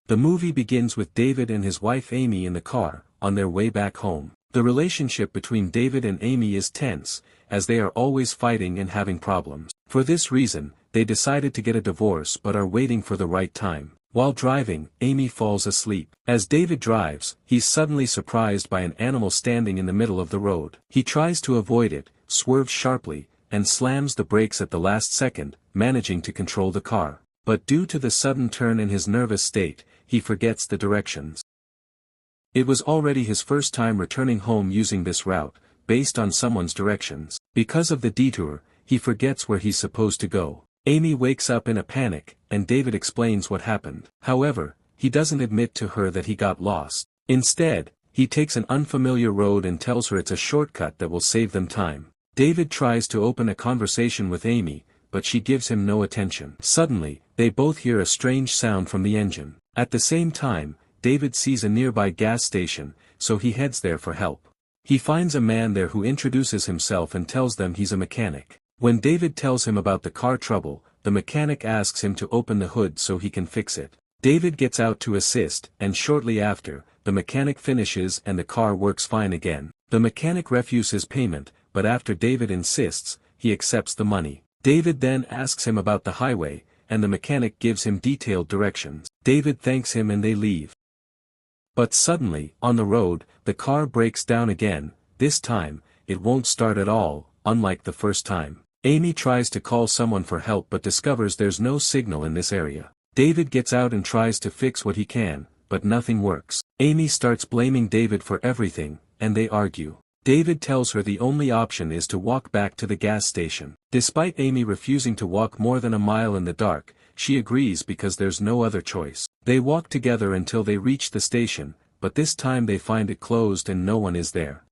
The movie begins with David and his wife Amy in the car, on their way back home. The relationship between David and Amy is tense, as they are always fighting and having problems. For this reason, they decided to get a divorce but are waiting for the right time. While driving, Amy falls asleep. As David drives, he's suddenly surprised by an animal standing in the middle of the road. He tries to avoid it, swerves sharply, and slams the brakes at the last second, managing to control the car. But due to the sudden turn in his nervous state, he forgets the directions. It was already his first time returning home using this route, based on someone's directions. Because of the detour, he forgets where he's supposed to go. Amy wakes up in a panic, and David explains what happened. However, he doesn't admit to her that he got lost. Instead, he takes an unfamiliar road and tells her it's a shortcut that will save them time. David tries to open a conversation with Amy, but she gives him no attention. Suddenly, they both hear a strange sound from the engine. At the same time, David sees a nearby gas station, so he heads there for help. He finds a man there who introduces himself and tells them he's a mechanic. When David tells him about the car trouble, the mechanic asks him to open the hood so he can fix it. David gets out to assist, and shortly after, the mechanic finishes and the car works fine again. The mechanic refuses payment, but after David insists, he accepts the money. David then asks him about the highway, and the mechanic gives him detailed directions. David thanks him and they leave. But suddenly, on the road, the car breaks down again. This time, it won't start at all, unlike the first time. Amy tries to call someone for help but discovers there's no signal in this area. David gets out and tries to fix what he can, but nothing works. Amy starts blaming David for everything, and they argue. David tells her the only option is to walk back to the gas station. Despite Amy refusing to walk more than a mile in the dark, she agrees because there's no other choice. They walk together until they reach the station, but this time they find it closed and no one is there.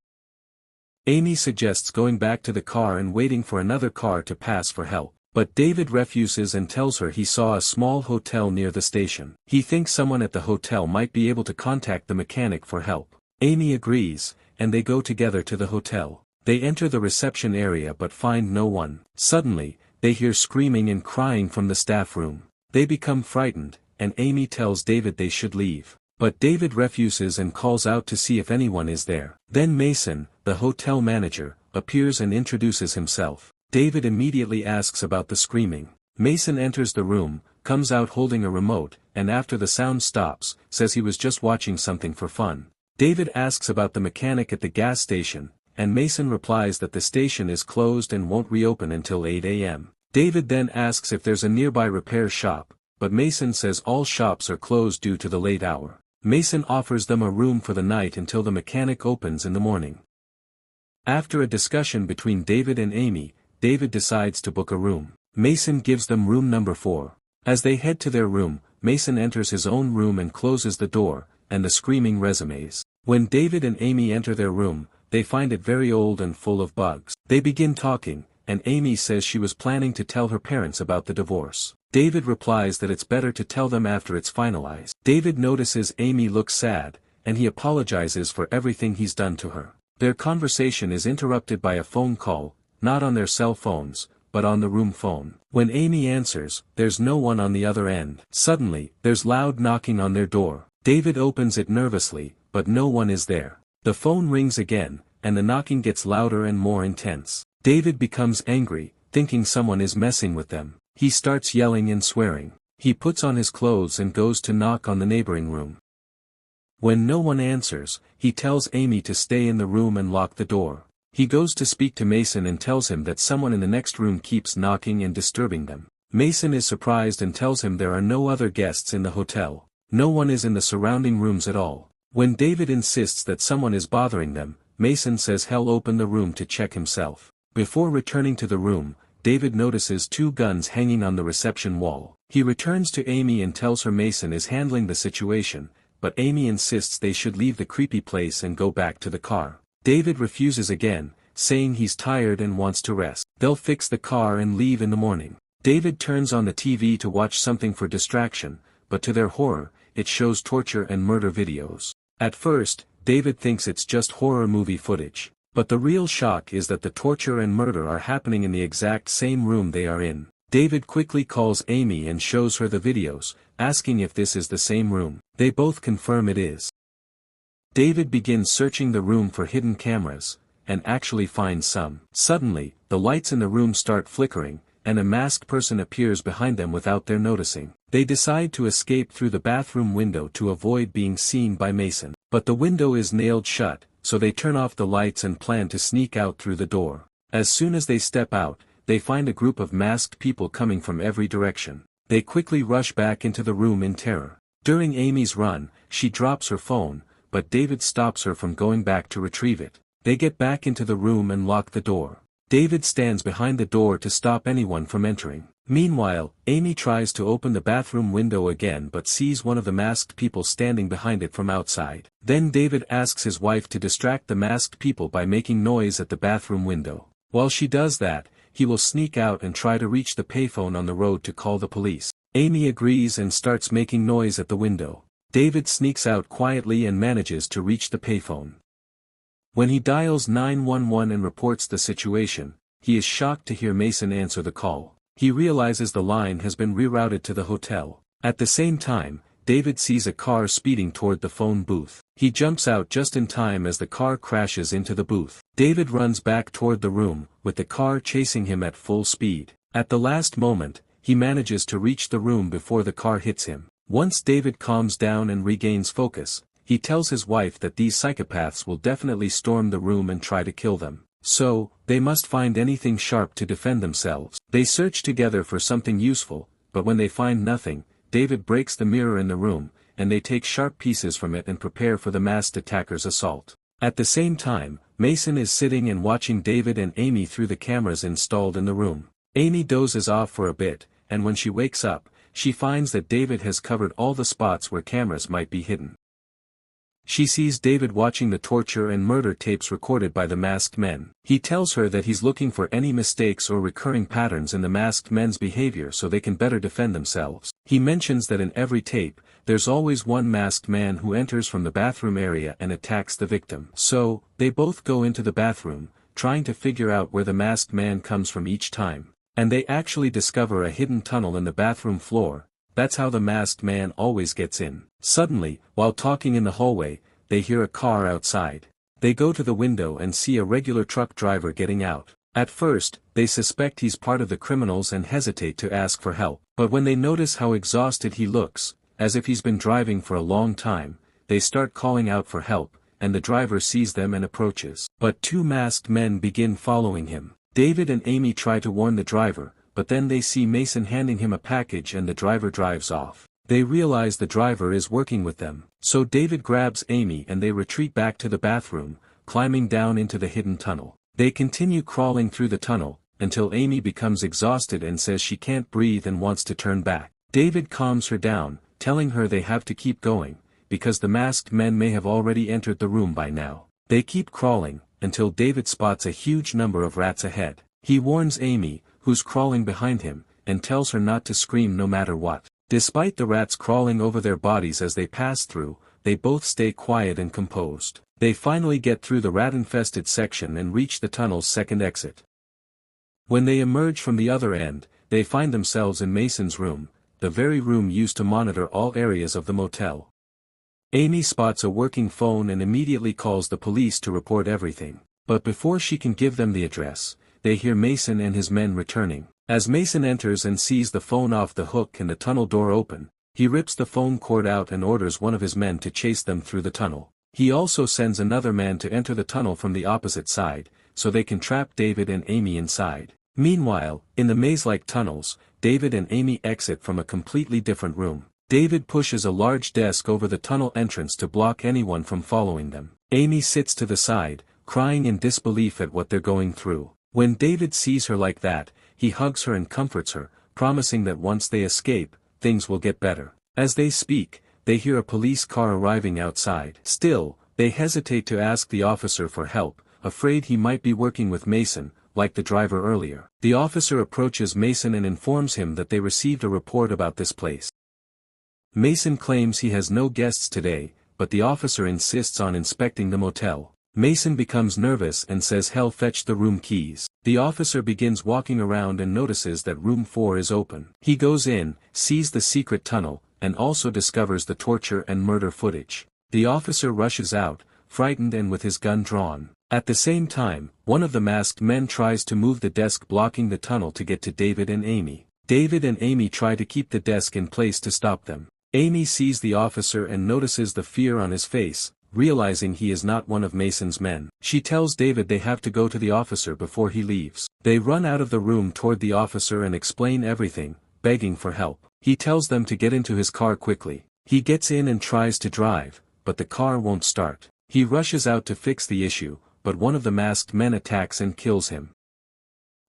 Amy suggests going back to the car and waiting for another car to pass for help, but David refuses and tells her he saw a small hotel near the station. He thinks someone at the hotel might be able to contact the mechanic for help. Amy agrees, and they go together to the hotel. They enter the reception area but find no one. Suddenly, they hear screaming and crying from the staff room. They become frightened, and Amy tells David they should leave. But David refuses and calls out to see if anyone is there. Then Mason, the hotel manager, appears and introduces himself. David immediately asks about the screaming. Mason enters the room, comes out holding a remote, and after the sound stops, says he was just watching something for fun. David asks about the mechanic at the gas station, and Mason replies that the station is closed and won't reopen until 8 a.m. David then asks if there's a nearby repair shop, but Mason says all shops are closed due to the late hour. Mason offers them a room for the night until the mechanic opens in the morning. After a discussion between David and Amy, David decides to book a room. Mason gives them room number 4. As they head to their room, Mason enters his own room and closes the door, and the screaming resumes. When David and Amy enter their room, they find it very old and full of bugs. They begin talking, and Amy says she was planning to tell her parents about the divorce. David replies that it's better to tell them after it's finalized. David notices Amy looks sad, and he apologizes for everything he's done to her. Their conversation is interrupted by a phone call, not on their cell phones, but on the room phone. When Amy answers, there's no one on the other end. Suddenly, there's loud knocking on their door. David opens it nervously, but no one is there. The phone rings again, and the knocking gets louder and more intense. David becomes angry, thinking someone is messing with them. He starts yelling and swearing. He puts on his clothes and goes to knock on the neighboring room. When no one answers, he tells Amy to stay in the room and lock the door. He goes to speak to Mason and tells him that someone in the next room keeps knocking and disturbing them. Mason is surprised and tells him there are no other guests in the hotel. No one is in the surrounding rooms at all. When David insists that someone is bothering them, Mason says he'll open the room to check himself. Before returning to the room, David notices 2 guns hanging on the reception wall. He returns to Amy and tells her Mason is handling the situation, but Amy insists they should leave the creepy place and go back to the car. David refuses again, saying he's tired and wants to rest. They'll fix the car and leave in the morning. David turns on the TV to watch something for distraction, but to their horror, it shows torture and murder videos. At first, David thinks it's just horror movie footage. But the real shock is that the torture and murder are happening in the exact same room they are in. David quickly calls Amy and shows her the videos, asking if this is the same room. They both confirm it is. David begins searching the room for hidden cameras, and actually finds some. Suddenly, the lights in the room start flickering, and a masked person appears behind them without their noticing. They decide to escape through the bathroom window to avoid being seen by Mason. But the window is nailed shut, so they turn off the lights and plan to sneak out through the door. As soon as they step out, they find a group of masked people coming from every direction. They quickly rush back into the room in terror. During Amy's run, she drops her phone, but David stops her from going back to retrieve it. They get back into the room and lock the door. David stands behind the door to stop anyone from entering. Meanwhile, Amy tries to open the bathroom window again but sees one of the masked people standing behind it from outside. Then David asks his wife to distract the masked people by making noise at the bathroom window. While she does that, he will sneak out and try to reach the payphone on the road to call the police. Amy agrees and starts making noise at the window. David sneaks out quietly and manages to reach the payphone. When he dials 911 and reports the situation, he is shocked to hear Mason answer the call. He realizes the line has been rerouted to the hotel. At the same time, David sees a car speeding toward the phone booth. He jumps out just in time as the car crashes into the booth. David runs back toward the room, with the car chasing him at full speed. At the last moment, he manages to reach the room before the car hits him. Once David calms down and regains focus, he tells his wife that these psychopaths will definitely storm the room and try to kill them. So, they must find anything sharp to defend themselves. They search together for something useful, but when they find nothing, David breaks the mirror in the room, and they take sharp pieces from it and prepare for the masked attacker's assault. At the same time, Mason is sitting and watching David and Amy through the cameras installed in the room. Amy dozes off for a bit, and when she wakes up, she finds that David has covered all the spots where cameras might be hidden. She sees David watching the torture and murder tapes recorded by the masked men. He tells her that he's looking for any mistakes or recurring patterns in the masked men's behavior so they can better defend themselves. He mentions that in every tape, there's always one masked man who enters from the bathroom area and attacks the victim. So, they both go into the bathroom, trying to figure out where the masked man comes from each time. And they actually discover a hidden tunnel in the bathroom floor. That's how the masked man always gets in. Suddenly, while talking in the hallway, they hear a car outside. They go to the window and see a regular truck driver getting out. At first, they suspect he's part of the criminals and hesitate to ask for help. But when they notice how exhausted he looks, as if he's been driving for a long time, they start calling out for help, and the driver sees them and approaches. But two masked men begin following him. David and Amy try to warn the driver, but then they see Mason handing him a package and the driver drives off. They realize the driver is working with them, so David grabs Amy and they retreat back to the bathroom, climbing down into the hidden tunnel. They continue crawling through the tunnel, until Amy becomes exhausted and says she can't breathe and wants to turn back. David calms her down, telling her they have to keep going, because the masked men may have already entered the room by now. They keep crawling, until David spots a huge number of rats ahead. He warns Amy, who's crawling behind him, and tells her not to scream no matter what. Despite the rats crawling over their bodies as they pass through, they both stay quiet and composed. They finally get through the rat-infested section and reach the tunnel's second exit. When they emerge from the other end, they find themselves in Mason's room, the very room used to monitor all areas of the motel. Amy spots a working phone and immediately calls the police to report everything. But before she can give them the address, they hear Mason and his men returning. As Mason enters and sees the phone off the hook and the tunnel door open, he rips the phone cord out and orders one of his men to chase them through the tunnel. He also sends another man to enter the tunnel from the opposite side, so they can trap David and Amy inside. Meanwhile, in the maze-like tunnels, David and Amy exit from a completely different room. David pushes a large desk over the tunnel entrance to block anyone from following them. Amy sits to the side, crying in disbelief at what they're going through. When David sees her like that, he hugs her and comforts her, promising that once they escape, things will get better. As they speak, they hear a police car arriving outside. Still, they hesitate to ask the officer for help, afraid he might be working with Mason, like the driver earlier. The officer approaches Mason and informs him that they received a report about this place. Mason claims he has no guests today, but the officer insists on inspecting the motel. Mason becomes nervous and says he'll fetch the room keys. The officer begins walking around and notices that room 4 is open. He goes in, sees the secret tunnel, and also discovers the torture and murder footage. The officer rushes out, frightened and with his gun drawn. At the same time, one of the masked men tries to move the desk blocking the tunnel to get to David and Amy. David and Amy try to keep the desk in place to stop them. Amy sees the officer and notices the fear on his face, realizing he is not one of Mason's men. She tells David they have to go to the officer before he leaves. They run out of the room toward the officer and explain everything, begging for help. He tells them to get into his car quickly. He gets in and tries to drive, but the car won't start. He rushes out to fix the issue, but one of the masked men attacks and kills him.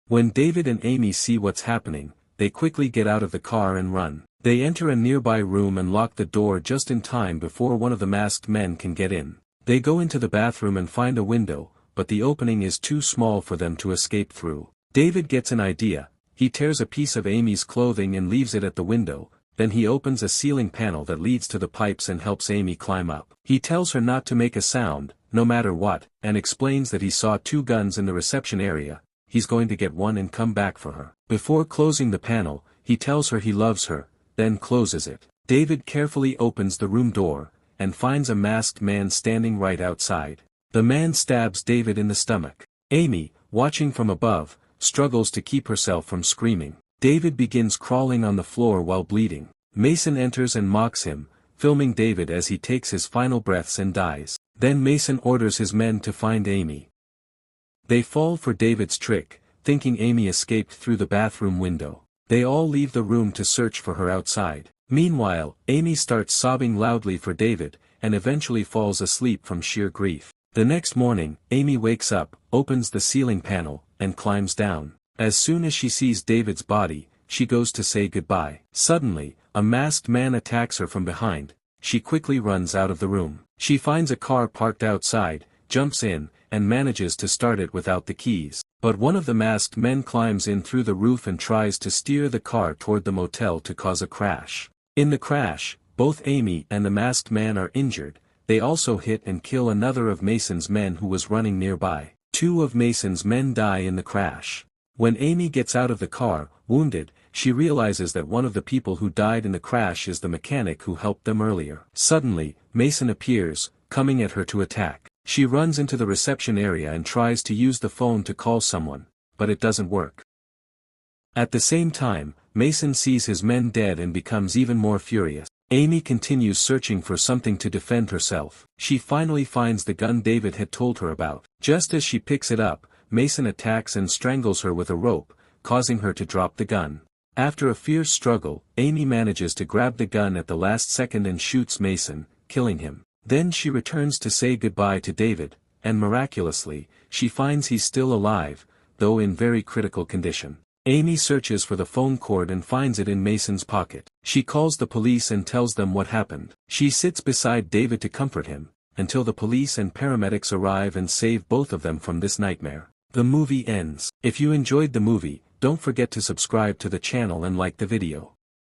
When David and Amy see what's happening, they quickly get out of the car and run. They enter a nearby room and lock the door just in time before one of the masked men can get in. They go into the bathroom and find a window, but the opening is too small for them to escape through. David gets an idea. He tears a piece of Amy's clothing and leaves it at the window, then he opens a ceiling panel that leads to the pipes and helps Amy climb up. He tells her not to make a sound, no matter what, and explains that he saw 2 guns in the reception area. He's going to get one and come back for her. Before closing the panel, he tells her he loves her, then closes it. David carefully opens the room door, and finds a masked man standing right outside. The man stabs David in the stomach. Amy, watching from above, struggles to keep herself from screaming. David begins crawling on the floor while bleeding. Mason enters and mocks him, filming David as he takes his final breaths and dies. Then Mason orders his men to find Amy. They fall for David's trick, thinking Amy escaped through the bathroom window. They all leave the room to search for her outside. Meanwhile, Amy starts sobbing loudly for David, and eventually falls asleep from sheer grief. The next morning, Amy wakes up, opens the ceiling panel, and climbs down. As soon as she sees David's body, she goes to say goodbye. Suddenly, a masked man attacks her from behind. She quickly runs out of the room. She finds a car parked outside, jumps in, and manages to start it without the keys. But one of the masked men climbs in through the roof and tries to steer the car toward the motel to cause a crash. In the crash, both Amy and the masked man are injured. They also hit and kill another of Mason's men who was running nearby. 2 of Mason's men die in the crash. When Amy gets out of the car, wounded, she realizes that one of the people who died in the crash is the mechanic who helped them earlier. Suddenly, Mason appears, coming at her to attack. She runs into the reception area and tries to use the phone to call someone, but it doesn't work. At the same time, Mason sees his men dead and becomes even more furious. Amy continues searching for something to defend herself. She finally finds the gun David had told her about. Just as she picks it up, Mason attacks and strangles her with a rope, causing her to drop the gun. After a fierce struggle, Amy manages to grab the gun at the last second and shoots Mason, killing him. Then she returns to say goodbye to David, and miraculously, she finds he's still alive, though in very critical condition. Amy searches for the phone cord and finds it in Mason's pocket. She calls the police and tells them what happened. She sits beside David to comfort him, until the police and paramedics arrive and save both of them from this nightmare. The movie ends. If you enjoyed the movie, don't forget to subscribe to the channel and like the video.